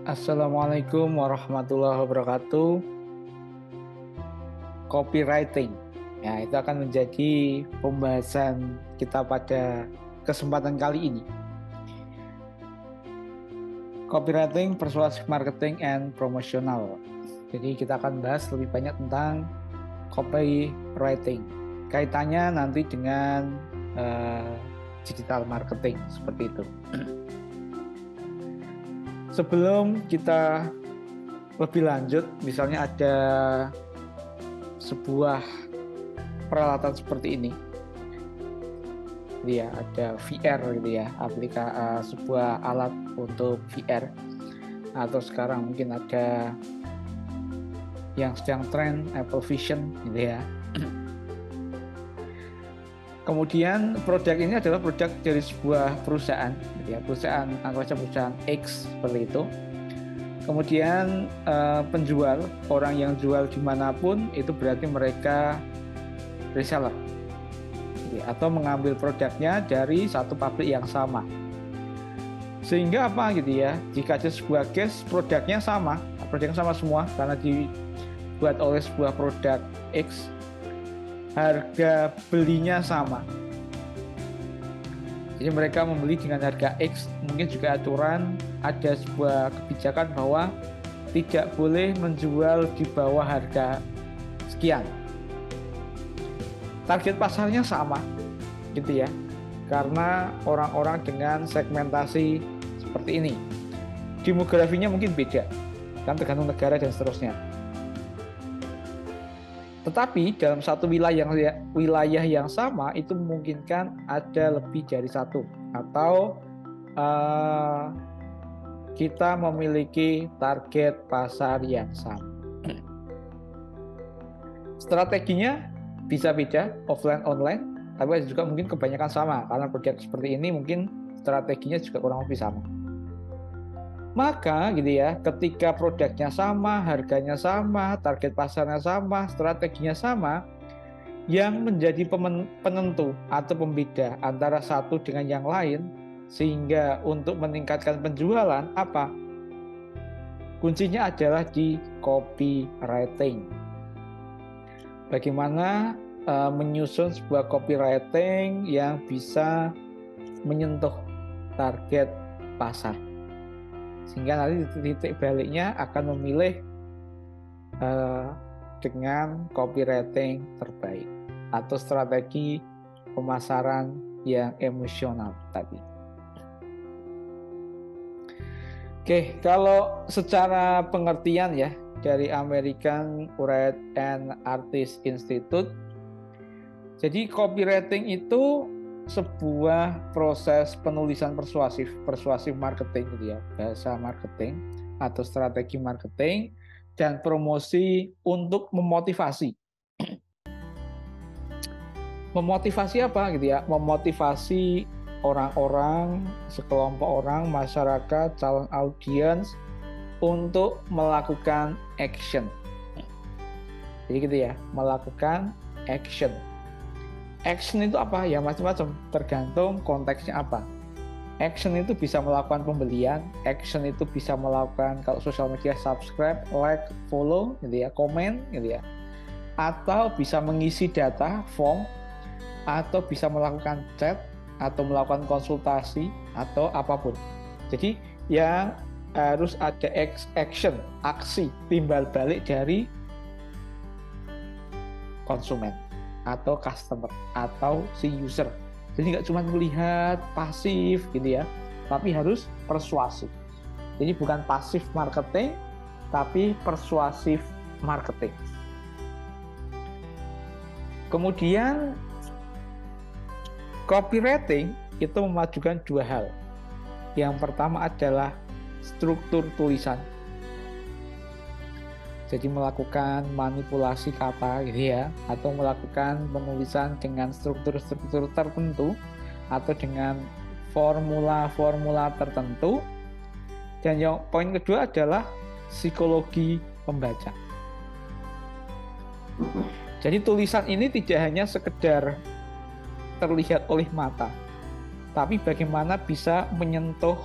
Assalamualaikum warahmatullahi wabarakatuh. Copywriting. Ya, itu akan menjadi pembahasan kita pada kesempatan kali ini. Copywriting, persuasive marketing, and promotional. Jadi kita akan bahas lebih banyak tentang copywriting. Kaitannya nanti dengan digital marketing, seperti itu. Sebelum kita lebih lanjut, misalnya ada sebuah peralatan seperti ini, ya ada VR gitu ya, sebuah alat untuk VR, atau sekarang mungkin ada yang sedang tren Apple Vision gitu ya. Kemudian produk ini adalah produk dari sebuah perusahaan, gitu ya, perusahaan X seperti itu. Kemudian penjual, orang yang jual dimanapun itu berarti mereka reseller, gitu ya, atau mengambil produknya dari satu pabrik yang sama. Sehingga apa gitu ya? Jika ada sebuah case produknya sama semua karena dibuat oleh sebuah produk X. Harga belinya sama. Jadi mereka membeli dengan harga X. Mungkin juga aturan ada sebuah kebijakan bahwa tidak boleh menjual di bawah harga sekian. Target pasarnya sama, gitu ya. Karena orang-orang dengan segmentasi seperti ini. Demografinya mungkin beda, kan tergantung negara dan seterusnya. Tetapi dalam satu wilayah yang sama itu memungkinkan ada lebih dari satu, atau kita memiliki target pasar yang sama. Strateginya bisa beda, offline, online, tapi juga mungkin kebanyakan sama, karena produk seperti ini mungkin strateginya juga kurang lebih sama. Maka gitu ya, ketika produknya sama, harganya sama, target pasarnya sama, strateginya sama, yang menjadi penentu atau pembeda antara satu dengan yang lain, sehingga untuk meningkatkan penjualan apa? Kuncinya adalah di copywriting. Bagaimana menyusun sebuah copywriting yang bisa menyentuh target pasar, sehingga nanti titik baliknya akan memilih dengan copywriting terbaik atau strategi pemasaran yang emosional tadi. Oke, kalau secara pengertian ya dari American Write and Artist Institute, jadi copywriting itu sebuah proses penulisan persuasif marketing gitu ya, bahasa marketing atau strategi marketing dan promosi untuk memotivasi. Memotivasi apa gitu ya? Memotivasi orang-orang, sekelompok orang, masyarakat, calon audiens untuk melakukan action. Jadi gitu ya, melakukan action. Action itu apa? Ya macam-macam, tergantung konteksnya apa. Action itu bisa melakukan pembelian, action itu bisa melakukan kalau sosial media subscribe, like, follow, gitu ya, komen, gitu ya. Atau bisa mengisi data, form, atau bisa melakukan chat, atau melakukan konsultasi, atau apapun. Jadi yang harus ada action, aksi, timbal balik dari konsumen atau customer atau si user. Jadi nggak cuma melihat pasif gitu ya, tapi harus persuasif. Jadi bukan pasif marketing, tapi persuasif marketing. Kemudian copywriting itu memajukan dua hal. Yang pertama adalah struktur tulisan. Jadi melakukan manipulasi kata gitu ya, atau melakukan penulisan dengan struktur-struktur tertentu atau dengan formula-formula tertentu. Dan yang poin kedua adalah psikologi pembaca. Jadi tulisan ini tidak hanya sekedar terlihat oleh mata, tapi bagaimana bisa menyentuh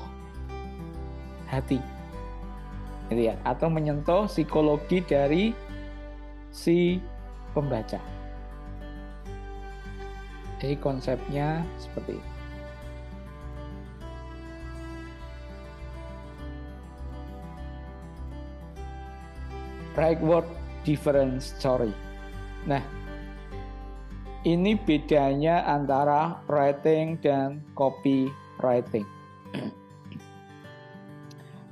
hati. gitu ya, atau menyentuh psikologi dari si pembaca. Jadi konsepnya seperti itu. Right word, different story. Nah, ini bedanya antara writing dan copywriting.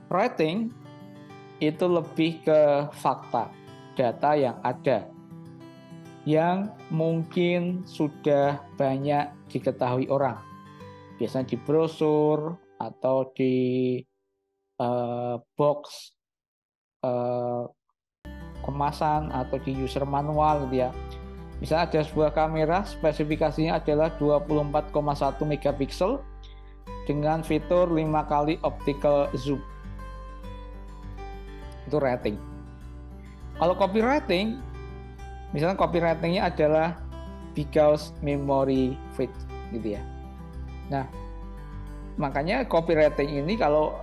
Writing itu lebih ke fakta, data yang ada, yang mungkin sudah banyak diketahui orang. Biasanya di brosur atau di box kemasan atau di user manual gitu ya. Misalnya ada sebuah kamera, spesifikasinya adalah 24,1 megapiksel dengan fitur 5 kali optical zoom. Itu rating. Kalau copywriting, misalnya copywritingnya adalah because memory fit gitu ya. Nah, makanya copywriting ini kalau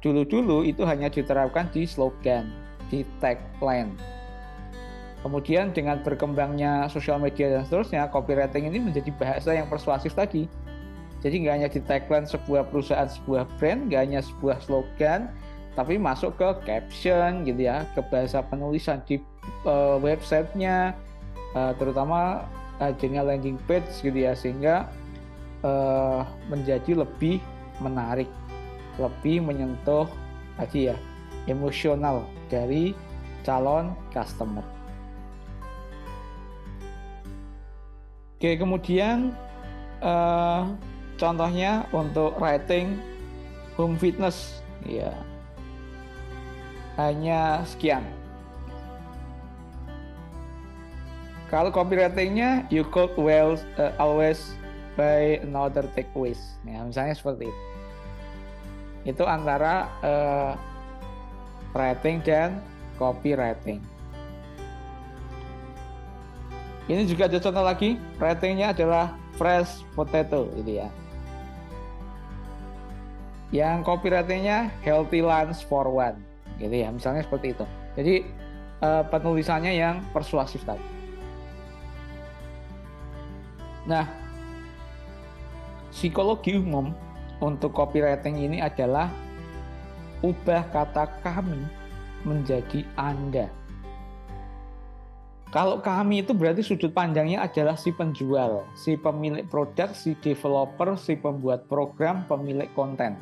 dulu-dulu itu hanya diterapkan di slogan, di tagline. Kemudian dengan berkembangnya sosial media dan seterusnya, copywriting ini menjadi bahasa yang persuasif tadi. Jadi nggak hanya di tagline sebuah perusahaan, sebuah brand, nggak hanya sebuah slogan, tapi masuk ke caption gitu ya, ke bahasa penulisan di websitenya, terutama dengan landing page gitu ya, sehingga menjadi lebih menarik, lebih menyentuh tadi ya, emosional dari calon customer. Oke, kemudian contohnya untuk writing home fitness ya, hanya sekian. Kalau copywritingnya you could always buy another takeaways. Ya, misalnya seperti itu. Itu antara writing dan copywriting. Ini juga ada contoh lagi, writingnya adalah fresh potato gitu ya. Yang copywritingnya healthy lunch for one gitu ya, misalnya seperti itu. Jadi penulisannya yang persuasif tadi. Nah, psikologi umum untuk copywriting ini adalah ubah kata kami menjadi Anda. Kalau kami itu berarti sudut pandangnya adalah si penjual, si pemilik produk, si developer, si pembuat program, pemilik konten.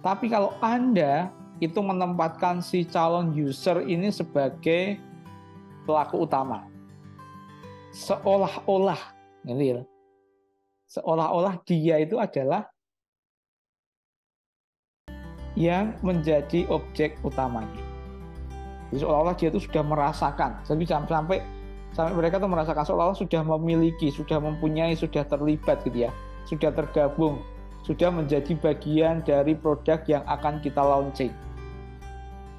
Tapi kalau Anda itu menempatkan si calon user ini sebagai pelaku utama. Seolah-olah, gitu ya. Seolah-olah dia itu adalah yang menjadi objek utamanya. Jadi seolah-olah dia itu sudah merasakan, sampai mereka tuh merasakan seolah-olah sudah memiliki, sudah mempunyai, sudah terlibat gitu ya, sudah tergabung, sudah menjadi bagian dari produk yang akan kita launching.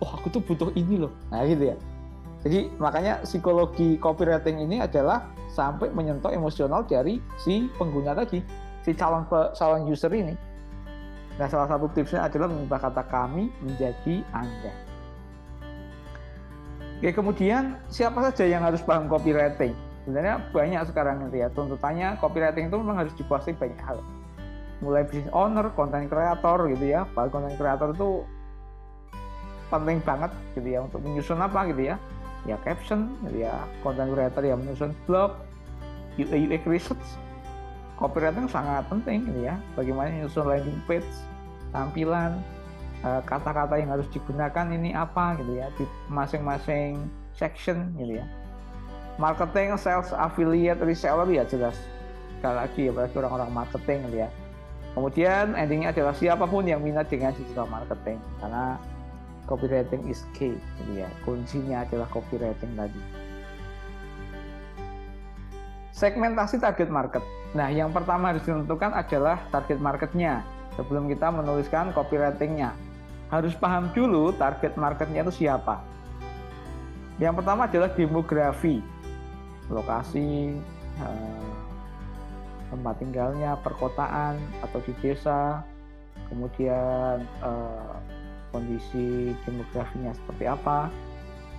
Oh, aku tuh butuh ini loh. Nah gitu ya. Jadi makanya psikologi copywriting ini adalah sampai menyentuh emosional dari si pengguna tadi, si calon user ini. Nah, salah satu tipsnya adalah mengubah kata kami menjadi Anda. Oke, kemudian siapa saja yang harus paham copywriting? Sebenarnya banyak sekarang gitu ya. Tuntutannya copywriting itu memang harus dikuasai banyak hal. Mulai business owner, content creator gitu ya. Bahkan content creator itu penting banget gitu ya untuk menyusun apa gitu ya. Ya caption gitu ya. Content creator yang menyusun blog, UX research. Copywriting sangat penting gitu ya. Bagaimana menyusun landing page, tampilan, kata-kata yang harus digunakan ini apa gitu ya di masing-masing section gitu ya. Marketing, sales, affiliate, reseller ya jelas. Sekali lagi ya, berarti orang-orang marketing gitu ya. Kemudian endingnya adalah siapapun yang minat dengan digital marketing, karena copywriting is key gitu ya. Kuncinya adalah copywriting tadi. Segmentasi target market. Nah, yang pertama harus ditentukan adalah target marketnya. Sebelum kita menuliskan copywritingnya, harus paham dulu target marketnya itu siapa. Yang pertama adalah demografi, lokasi, tempat tinggalnya, perkotaan atau di desa, kemudian kondisi demografinya seperti apa.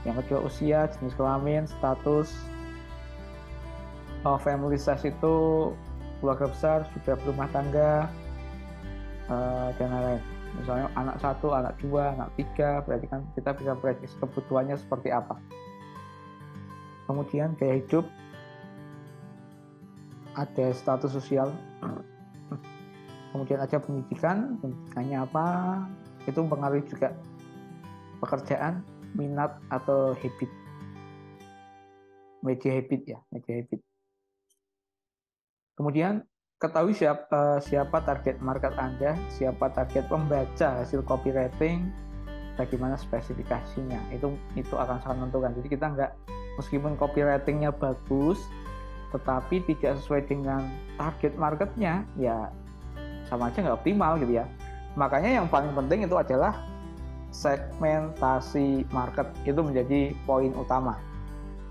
Yang kedua usia, jenis kelamin, status, family size itu keluarga besar, sudah berumah tangga, dan lain-lain. Misalnya anak 1, anak 2, anak 3, berarti kan kita bisa prediksi kebutuhannya seperti apa. Kemudian gaya hidup, ada status sosial, kemudian ada pendidikannya apa, itu mempengaruhi juga pekerjaan, minat atau habit, media habit. Kemudian ketahui siapa target market Anda, siapa target pembaca hasil copywriting, bagaimana spesifikasinya, itu akan sangat menentukan. Jadi kita nggak, meskipun copywritingnya bagus, tetapi tidak sesuai dengan target marketnya, ya sama aja nggak optimal gitu ya. Makanya yang paling penting itu adalah segmentasi market, itu menjadi poin utama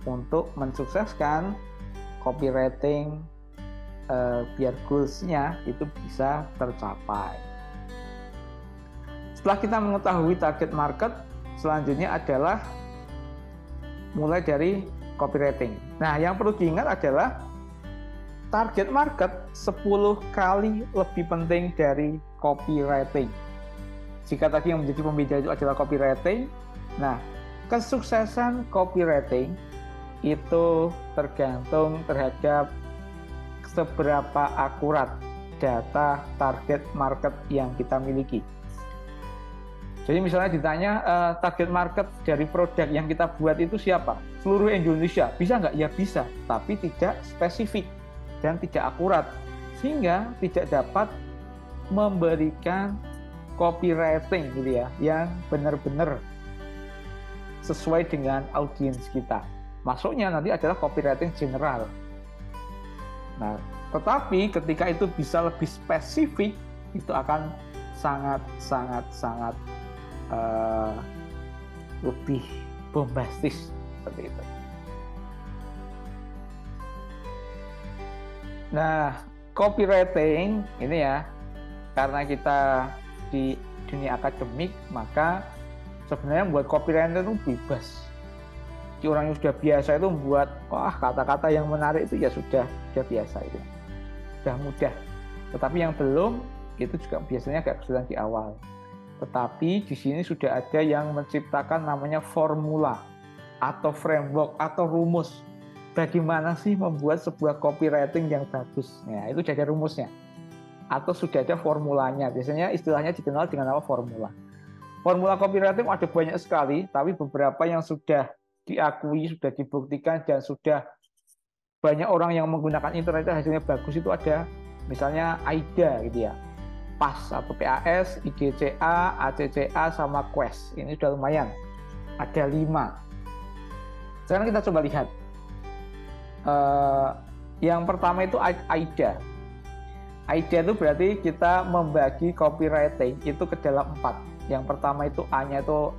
untuk mensukseskan copywriting, biar goals-nya itu bisa tercapai. Setelah kita mengetahui target market, selanjutnya adalah mulai dari copywriting. Nah, yang perlu diingat adalah target market 10 kali lebih penting dari copywriting. Jika tadi yang menjadi pembeda itu adalah copywriting, nah, kesuksesan copywriting itu tergantung terhadap seberapa akurat data target market yang kita miliki. Jadi misalnya ditanya target market dari produk yang kita buat itu siapa? Seluruh Indonesia. Bisa nggak? Ya bisa, tapi tidak spesifik dan tidak akurat. Sehingga tidak dapat memberikan copywriting gitu ya, yang benar-benar sesuai dengan audiens kita. Masuknya nanti adalah copywriting general. Nah, tetapi ketika itu bisa lebih spesifik, itu akan sangat lebih bombastis seperti itu. Nah, copywriting ini ya, karena kita di dunia akademik, maka sebenarnya membuat copywriting itu bebas. Jadi orang yang sudah biasa itu membuat kata-kata yang menarik itu ya sudah biasa itu, sudah mudah. Tetapi yang belum itu juga biasanya agak kesulitan di awal. Tetapi di sini sudah ada yang menciptakan namanya formula atau framework atau rumus. Bagaimana sih membuat sebuah copywriting yang bagus? Nah, itu sudah ada rumusnya. Atau sudah ada formulanya. Biasanya istilahnya dikenal dengan nama formula. Formula copywriting ada banyak sekali, tapi beberapa yang sudah diakui, sudah dibuktikan, dan sudah banyak orang yang menggunakan internet hasilnya bagus itu ada, misalnya AIDA gitu ya. PAS atau PAS, IGCA, ACCA, sama Quest. Ini sudah lumayan. Ada 5. Sekarang kita coba lihat. Yang pertama itu AIDA. AIDA itu berarti kita membagi copywriting itu ke dalam 4. Yang pertama itu A-nya itu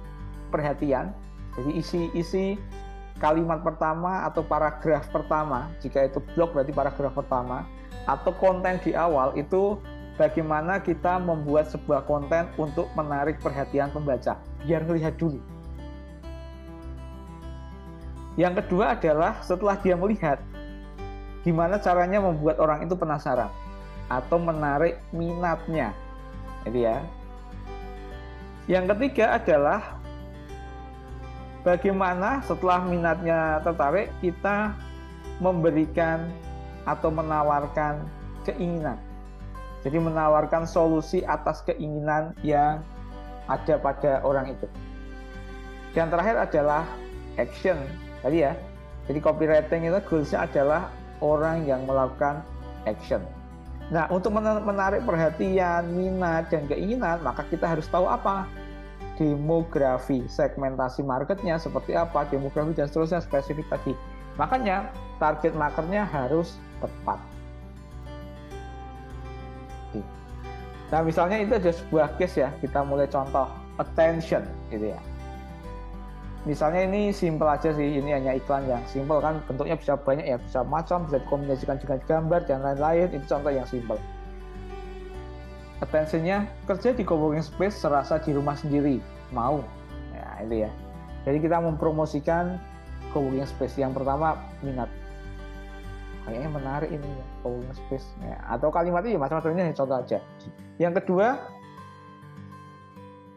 perhatian. Jadi isi kalimat pertama atau paragraf pertama. Jika itu blog berarti paragraf pertama. Atau konten di awal itu bagaimana kita membuat sebuah konten untuk menarik perhatian pembaca. Biar melihat dulu. Yang kedua adalah setelah dia melihat, gimana caranya membuat orang itu penasaran atau menarik minatnya. Jadi ya. Yang ketiga adalah bagaimana setelah minatnya tertarik, kita memberikan atau menawarkan keinginan. Jadi menawarkan solusi atas keinginan yang ada pada orang itu. Dan terakhir adalah action. Tadi ya. Jadi copywriting itu goals-nya adalah orang yang melakukan action. Nah, untuk menarik perhatian, minat, dan keinginan, maka kita harus tahu apa? Demografi, segmentasi marketnya seperti apa, demografi dan seterusnya, spesifik tadi. Makanya target marketnya harus tepat. Nah, misalnya itu ada sebuah case ya, kita mulai contoh attention gitu ya. Misalnya ini simple aja sih, ini hanya iklan yang simple kan, bentuknya bisa banyak ya, bisa macam, bisa dikombinasikan dengan gambar dan lain-lain, itu contoh yang simple. Attention-nya, kerja di coworking space serasa di rumah sendiri. mau. Ya, itu ya. Jadi kita mempromosikan coworking space. Yang pertama, minat. Kayaknya menarik ini ya, coworking space. Ya, atau kalimatnya ya macam-macam, ini contoh aja. Yang kedua,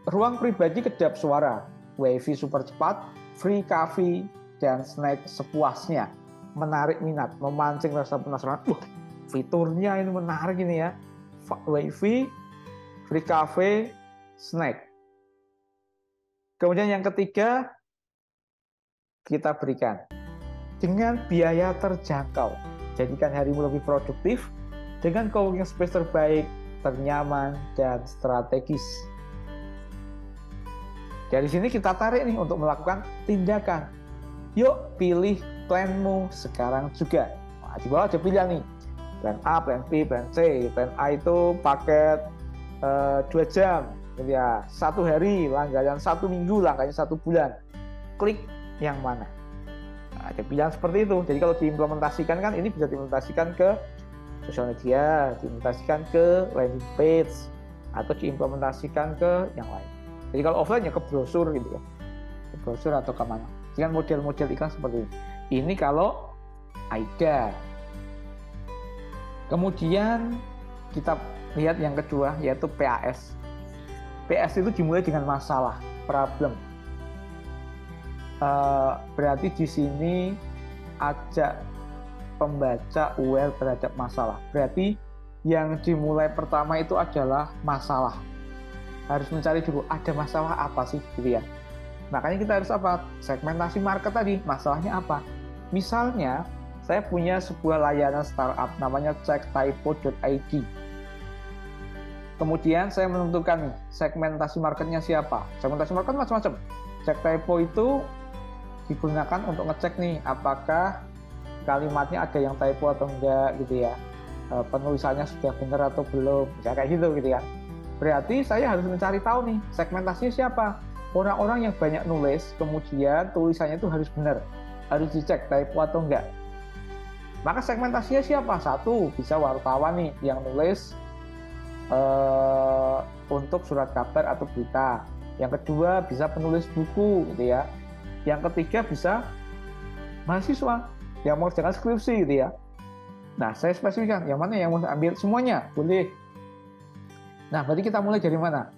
ruang pribadi kedap suara, wifi super cepat, free coffee, dan snack sepuasnya. Menarik minat, memancing rasa penasaran. Fiturnya ini menarik ini ya. Wifi, free cafe, snack. Kemudian yang ketiga, kita berikan dengan biaya terjangkau. Jadikan harimu lebih produktif dengan coworking space terbaik, ternyaman, dan strategis. Dari sini kita tarik nih untuk melakukan tindakan. Yuk pilih planmu sekarang juga. Nah, di bawah ada pilihan nih. Plan A, plan B, plan C. Plan A itu paket 2 jam. Gitu ya. 1 hari, langganan 1 minggu, langganan 1 bulan. Klik yang mana. Nah, ada pilihan seperti itu. Jadi kalau diimplementasikan kan ini bisa diimplementasikan ke sosial media, diimplementasikan ke landing page, atau diimplementasikan ke yang lain. Jadi kalau offline ya ke brosur gitu ya, ke brosur atau ke mana. Dengan model-model iklan seperti ini. Ini kalau AIDA. Kemudian kita lihat yang kedua yaitu PAS. PAS itu dimulai dengan masalah, problem. Berarti di sini ajak pembaca aware terhadap masalah. Berarti yang dimulai pertama itu adalah masalah. Harus mencari dulu ada masalah apa sih gitu ya. Makanya kita harus apa? Segmentasi market tadi, masalahnya apa? Misalnya saya punya sebuah layanan startup namanya checktypo.id. Kemudian saya menentukan nih segmentasi marketnya siapa. Segmentasi market macam-macam. Checktypo itu digunakan untuk ngecek nih apakah kalimatnya ada yang typo atau enggak gitu ya. Penulisannya sudah benar atau belum. Ya kayak gitu ya. Berarti saya harus mencari tahu nih segmentasinya siapa. Orang-orang yang banyak nulis, kemudian tulisannya itu harus benar. Harus dicek typo atau enggak. Maka segmentasinya siapa? Satu, bisa wartawan nih yang nulis untuk surat kabar atau berita. Yang kedua, bisa penulis buku gitu ya. Yang ketiga, bisa mahasiswa yang mau mengerjakan skripsi gitu ya. Nah, saya spesifikkan yang mana yang mau ambil semuanya, boleh. Nah, berarti kita mulai dari mana?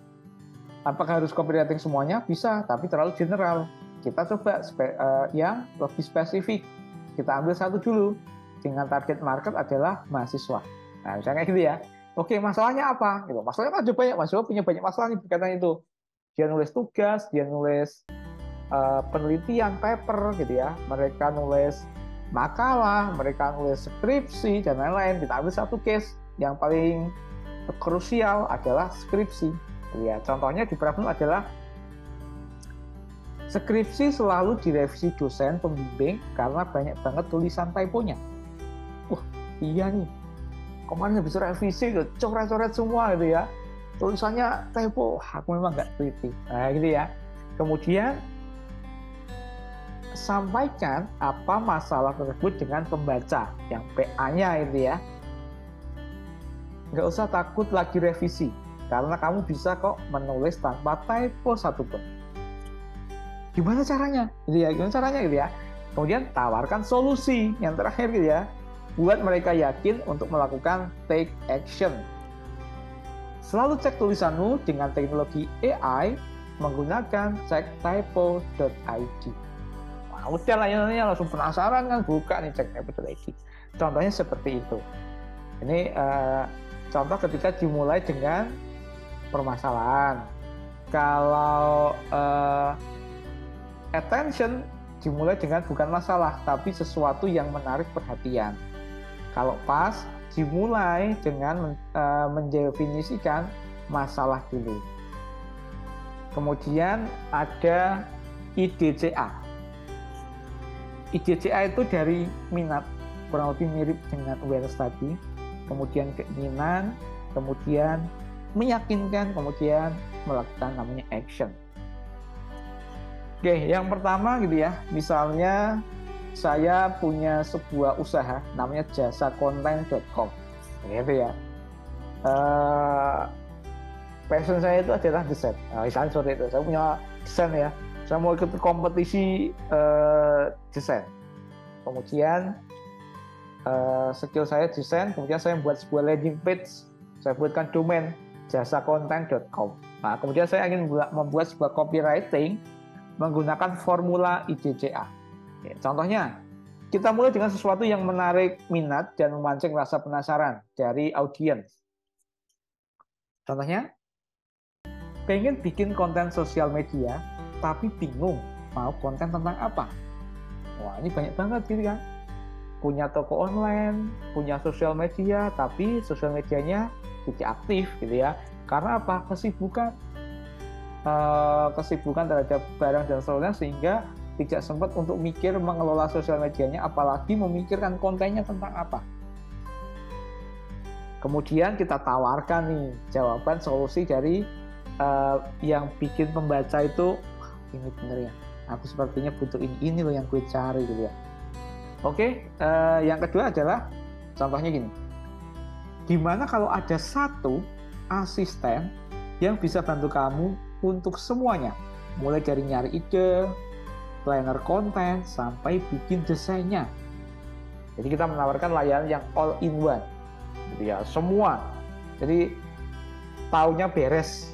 Apakah harus copywriting semuanya? Bisa, tapi terlalu general. Kita coba yang lebih spesifik. Kita ambil satu dulu, dengan target market adalah mahasiswa. Nah, misalnya gitu ya. Oke, masalahnya apa? Gitu. Masalahnya kan ada banyak, mahasiswa punya banyak masalah nih berkaitan itu. Dia nulis tugas, dia nulis penelitian, paper gitu ya. Mereka nulis makalah, mereka nulis skripsi, dan lain-lain. Kita ambil satu case yang paling krusial adalah skripsi. Ya, contohnya di problem adalah skripsi selalu direvisi dosen pembimbing karena banyak banget tulisan typonya. Iya nih, kemarin habis revisi, coret-coret semua gitu ya. Tulisannya typo, aku memang nggak teliti. Nah gitu ya. Kemudian sampaikan apa masalah tersebut dengan pembaca yang PA-nya itu ya. Nggak usah takut lagi revisi, karena kamu bisa kok menulis tanpa typo satupun. Gimana caranya? Gitu ya, gimana caranya gitu ya. Kemudian tawarkan solusi yang terakhir gitu ya, buat mereka yakin untuk melakukan take action. Selalu cek tulisanmu dengan teknologi AI menggunakan checktypo.id. Wah, udah layanannya langsung penasaran kan, buka nih checktypo.id. Contohnya seperti itu. Ini contoh ketika dimulai dengan permasalahan. Kalau attention dimulai dengan bukan masalah, tapi sesuatu yang menarik perhatian. Kalau pas dimulai dengan mendefinisikan masalah dulu. Kemudian ada IDCA. IDCA itu dari minat, kurang lebih mirip dengan awareness tadi. Kemudian keinginan, kemudian meyakinkan, kemudian melakukan namanya action. Oke, yang pertama gitu ya, misalnya saya punya sebuah usaha namanya jasakonten.com, gitu ya. passion saya itu adalah desain. Nah, misalnya seperti itu, saya punya desain ya, saya mau ikut kompetisi desain. Kemudian skill saya desain, kemudian saya membuat sebuah landing page, saya buatkan domain jasakonten.com. Nah, kemudian saya ingin membuat sebuah copywriting menggunakan formula IJCA. Ya, contohnya, kita mulai dengan sesuatu yang menarik minat dan memancing rasa penasaran dari audiens. Contohnya, pengen bikin konten sosial media, tapi bingung mau konten tentang apa. Wah, ini banyak banget gitu kan. Punya toko online, punya sosial media, tapi sosial medianya tidak aktif gitu ya. Karena apa? Kesibukan terhadap barang dan sebagainya, sehingga tidak sempat untuk mikir mengelola sosial medianya, apalagi memikirkan kontennya tentang apa. Kemudian kita tawarkan nih jawaban solusi dari yang bikin pembaca itu, ini bener ya, aku sepertinya butuh ini loh yang gue cari gitu ya. Oke, yang kedua adalah contohnya gini, gimana kalau ada satu asisten yang bisa bantu kamu untuk semuanya, mulai dari nyari ide, planner konten, sampai bikin desainnya. Jadi kita menawarkan layanan yang all in one, gitu ya, semua. Jadi taunya beres,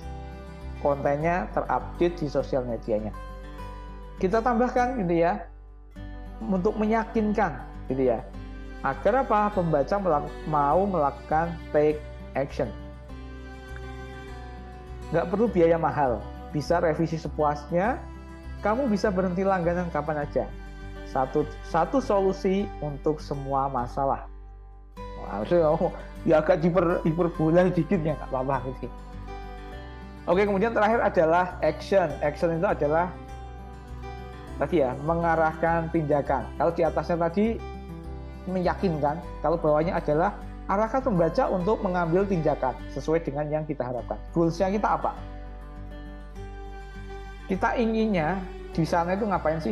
kontennya terupdate di sosial medianya. Kita tambahkan gitu ya, untuk meyakinkan gitu ya, agar apa? Pembaca mau melakukan take action. Nggak perlu biaya mahal, bisa revisi sepuasnya, kamu bisa berhenti langganan kapan aja. Satu solusi untuk semua masalah. Wah, ya agak diperbulan dikit ya, nggak apa-apa gitu. Oke, kemudian terakhir adalah action. Action itu adalah tadi ya, mengarahkan tindakan. Kalau di atasnya tadi meyakinkan, kalau bawahnya adalah arahkan pembaca untuk mengambil tindakan sesuai dengan yang kita harapkan. Goals-nya kita apa? Kita inginnya di sana itu ngapain sih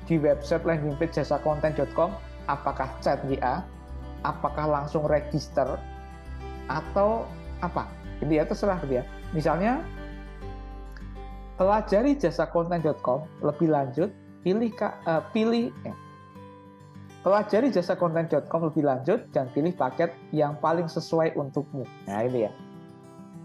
di website landing page jasakonten.com? Apakah chat WA? Apakah langsung register? Atau apa? Jadi ya terserah dia. Misalnya, pelajari jasakonten.com lebih lanjut, pelajari jasakonten.com lebih lanjut dan pilih paket yang paling sesuai untukmu. Nah, ini ya.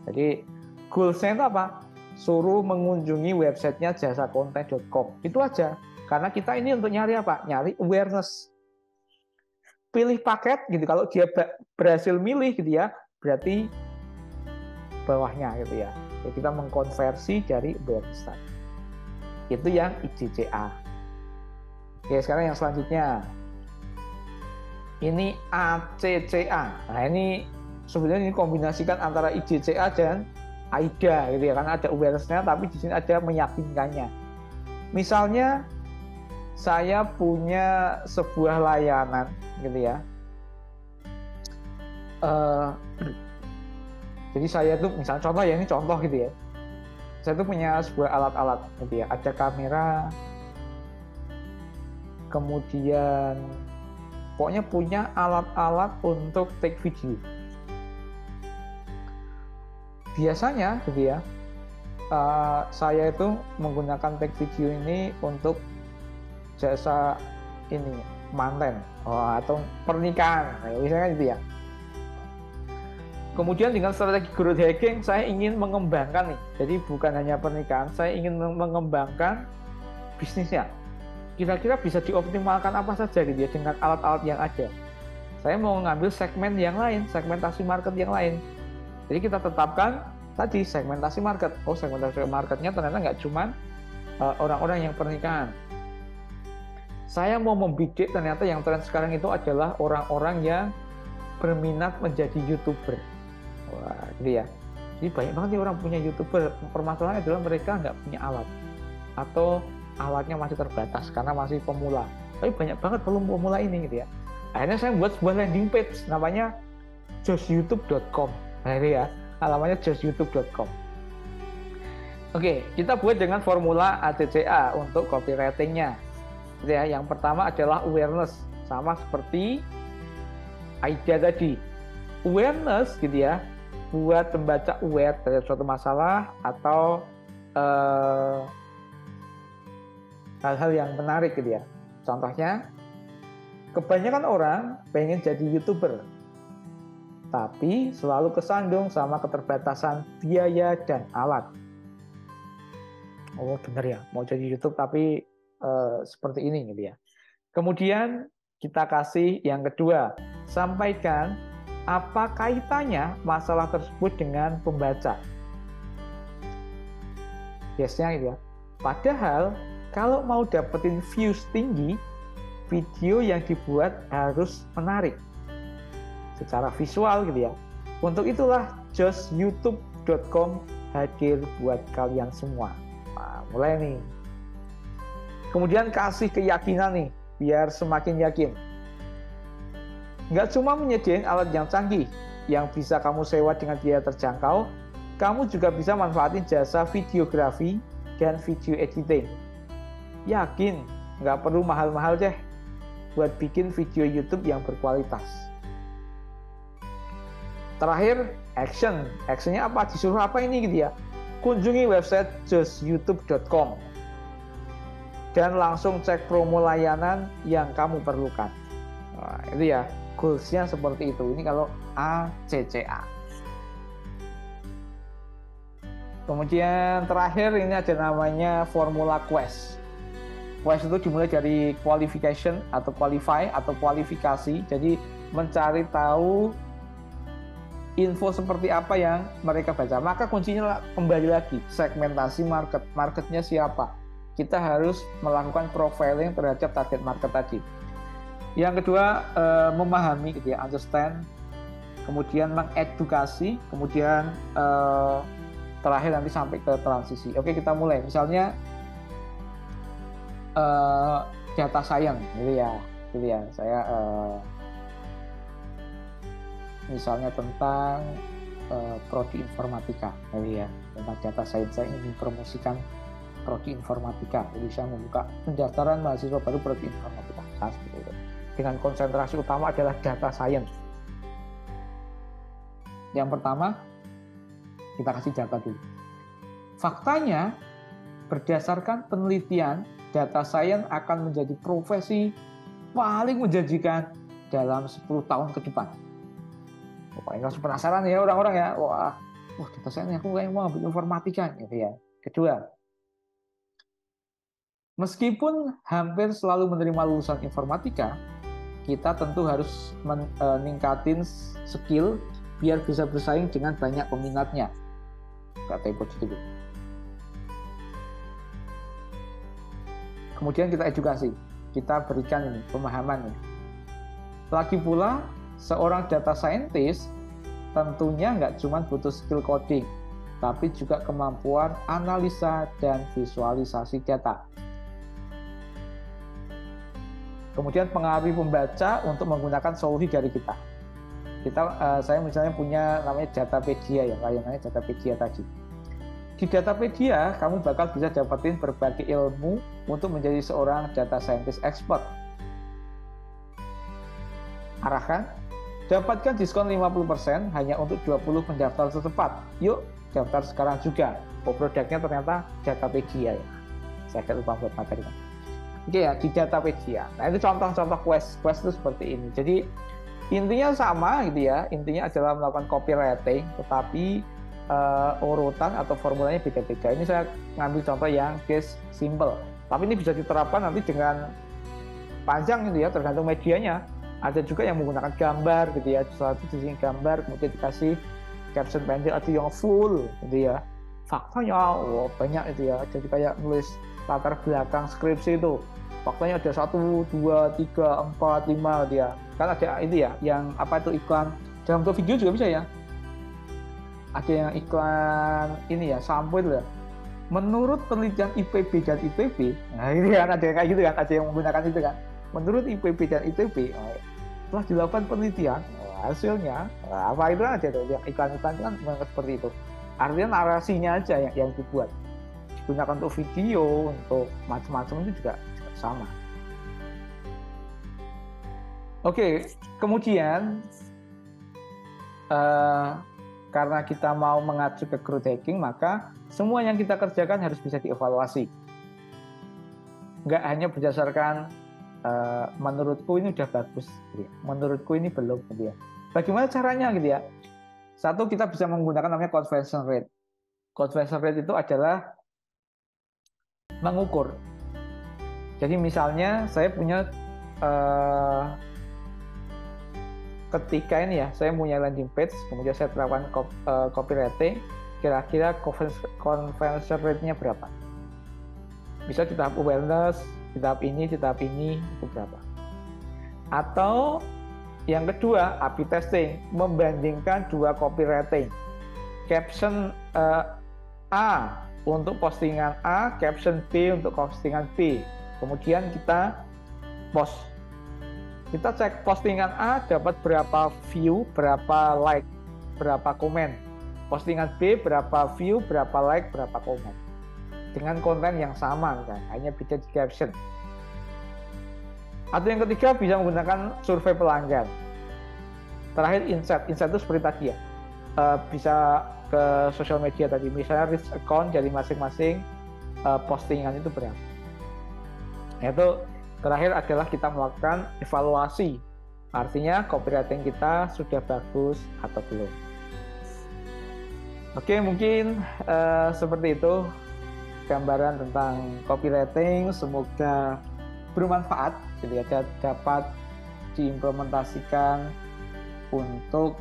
Jadi goals-nya itu apa? Suruh mengunjungi websitenya jasakonten.com. Itu aja. Karena kita ini untuk nyari apa? Nyari awareness. Pilih paket gitu. Kalau dia berhasil milih gitu ya, berarti bawahnya gitu ya. Jadi kita mengkonversi dari awareness. Itu yang IJCA. Oke, sekarang yang selanjutnya. Ini ACCA. Nah, ini sebenarnya ini kombinasikan antara IJCA dan AIDA gitu ya, karena ada awareness-nya tapi di sini ada meyakinkannya. Misalnya saya punya sebuah layanan gitu ya. Jadi saya tuh misalnya contoh ya, ini contoh gitu ya. Saya tuh punya sebuah alat-alat gitu ya, ada kamera, kemudian pokoknya punya alat-alat untuk take video. Biasanya gitu ya, saya itu menggunakan take video ini untuk jasa ini manten atau pernikahan, misalnya gitu ya. Kemudian dengan strategi growth hacking, saya ingin mengembangkan nih. Jadi bukan hanya pernikahan, saya ingin mengembangkan bisnisnya. Kira-kira bisa dioptimalkan apa saja gitu ya dengan alat-alat yang ada. Saya mau ngambil segmen yang lain, segmentasi market yang lain. Jadi kita tetapkan tadi segmentasi market. Oh, segmentasi marketnya ternyata nggak cuma orang-orang yang pernikahan. Saya mau membidik ternyata yang tren sekarang itu adalah orang-orang yang berminat menjadi YouTuber. Wah, gitu ya. Jadi banyak banget nih orang punya YouTuber. Permasalahannya adalah mereka nggak punya alat. Atau alatnya masih terbatas karena masih pemula. Tapi banyak banget belum pemula ini gitu ya. Akhirnya saya buat sebuah landing page namanya josyoutube.com. Nah ini ya, alamatnya josyoutube.com. Oke, kita buat dengan formula ACCA untuk copywriting-nya. Gitu ya, yang pertama adalah awareness, sama seperti AIDA tadi. Awareness gitu ya, buat membaca aware terhadap suatu masalah atau hal-hal yang menarik gitu ya. Contohnya, kebanyakan orang pengen jadi YouTuber, tapi selalu kesandung sama keterbatasan biaya dan alat. Oh bener ya, mau jadi YouTube tapi seperti ini gitu ya. Kemudian kita kasih yang kedua, sampaikan apa kaitannya masalah tersebut dengan pembaca. Biasanya gitu ya. Padahal kalau mau dapetin views tinggi, video yang dibuat harus menarik secara visual gitu ya. Untuk itulah justyoutube.com hadir buat kalian semua. Nah, mulai nih. Kemudian kasih keyakinan nih, biar semakin yakin. Nggak cuma menyediakan alat yang canggih, yang bisa kamu sewa dengan biaya terjangkau, kamu juga bisa manfaatin jasa videografi dan video editing. Yakin, nggak perlu mahal-mahal deh buat bikin video YouTube yang berkualitas. Terakhir, action. Actionnya apa? Disuruh apa ini gitu ya? Kunjungi website justyoutube.com dan langsung cek promo layanan yang kamu perlukan. Nah, itu ya, goals-nya seperti itu. Ini kalau ACCA. Kemudian terakhir ini ada namanya formula quest. Quest itu dimulai dari qualification atau qualify atau kualifikasi. Jadi mencari tahu info seperti apa yang mereka baca. Maka kuncinya kembali lagi segmentasi market. Marketnya siapa? Kita harus melakukan profiling terhadap target market tadi. Yang kedua, memahami gitu ya, understand. Kemudian mengedukasi. Kemudian terakhir nanti sampai ke transisi. Oke, kita mulai. Misalnya data science, gitu ya. Saya misalnya tentang prodi informatika, gitu ya. Tentang data science, saya ingin mempromosikan prodi informatika. Jadi saya membuka pendaftaran mahasiswa baru prodi informatika. Nah, seperti itu. Dengan konsentrasi utama adalah data science. Yang pertama, kita kasih data dulu. Faktanya, berdasarkan penelitian, data science akan menjadi profesi paling menjanjikan dalam 10 tahun ke depan. Pokoknya langsung penasaran ya orang-orang ya. Wah, data science aku kayak mau ambil informatika gitu ya. Kedua, meskipun hampir selalu menerima lulusan informatika, kita tentu harus meningkatin skill biar bisa bersaing dengan banyak peminatnya. Kata positif. Kemudian kita edukasi, kita berikan ini pemahaman. Lagi pula, seorang data scientist tentunya nggak cuma butuh skill coding, tapi juga kemampuan analisa dan visualisasi data. Kemudian pengaruhi pembaca untuk menggunakan solusi dari kita. Saya misalnya punya namanya Datapedia ya, layanannya Datapedia tadi. Di Datapedia, kamu bakal bisa dapetin berbagai ilmu untuk menjadi seorang data scientist expert. Arahkan, dapatkan diskon 50% hanya untuk 20 pendaftar tercepat. Yuk, daftar sekarang juga. Produknya ternyata Datapedia ya. Saya akan lupa buat materi. Oke ya, di Datapedia. Nah, itu contoh-contoh quest itu seperti ini. Jadi, intinya sama gitu ya. Intinya adalah melakukan copywriting, tetapi urutan atau formulanya beda-beda. Ini saya ngambil contoh yang case simple. Tapi ini bisa diterapkan nanti dengan panjang gitu ya, tergantung medianya. Ada juga yang menggunakan gambar gitu ya. Satu sisi gambar, kemudian dikasih caption pendek atau yang full gitu ya. Faktanya banyak itu ya. Jadi kayak nulis latar belakang skripsi itu. Faktanya ada 1, 2, 3, 4, 5 gitu ya. Kan ada itu ya, yang apa itu iklan. Dalam bentuk video juga bisa ya. Ada yang iklan ini ya, sampo itu ya. Menurut penelitian IPB dan ITB, nah ini kan ada yang kayak gitu kan, ada yang menggunakan itu kan. Menurut IPB dan ITB, telah dilakukan penelitian, hasilnya, apa itu aja tuh, yang iklan-iklan kan seperti itu. Artinya narasinya aja yang dibuat. Digunakan untuk video, untuk macam-macam itu juga sama. Oke, kemudian karena kita mau mengacu ke growth hacking, maka semua yang kita kerjakan harus bisa dievaluasi. Nggak hanya berdasarkan menurutku ini udah bagus, gitu ya. Menurutku ini belum, gitu ya. Bagaimana caranya, gitu ya? Satu, kita bisa menggunakan namanya conversion rate. Conversion rate itu adalah mengukur. Jadi misalnya saya punya ketika ini ya, saya punya landing page, kemudian saya terapkan copywriting, kira-kira conversion rate-nya berapa? Bisa di tahap awareness, di tahap ini, itu berapa? Atau yang kedua, A/B testing, membandingkan dua copywriting. Caption A untuk postingan A, caption B untuk postingan B. Kemudian kita post. Kita cek postingan A dapat berapa view, berapa like, berapa komen. Postingan B berapa view, berapa like, berapa komen. Dengan konten yang sama, kan? Hanya beda di caption. Atau yang ketiga, bisa menggunakan survei pelanggan. Terakhir, insight. Insight itu seperti tadi ya. Bisa ke sosial media tadi. Misalnya reach account dari masing-masing postingan itu berapa. Itu terakhir adalah kita melakukan evaluasi. Artinya copywriting kita sudah bagus atau belum. Oke, mungkin seperti itu gambaran tentang copywriting. Semoga bermanfaat, gitu ya, dapat diimplementasikan untuk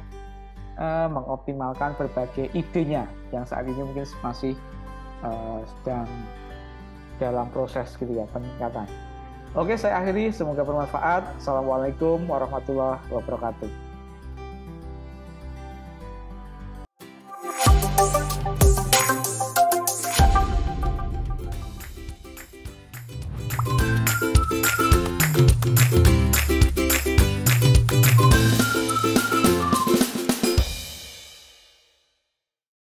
mengoptimalkan berbagai idenya yang saat ini mungkin masih sedang dalam proses, gitu ya, peningkatan. Oke, saya akhiri. Semoga bermanfaat. Assalamualaikum warahmatullahi wabarakatuh.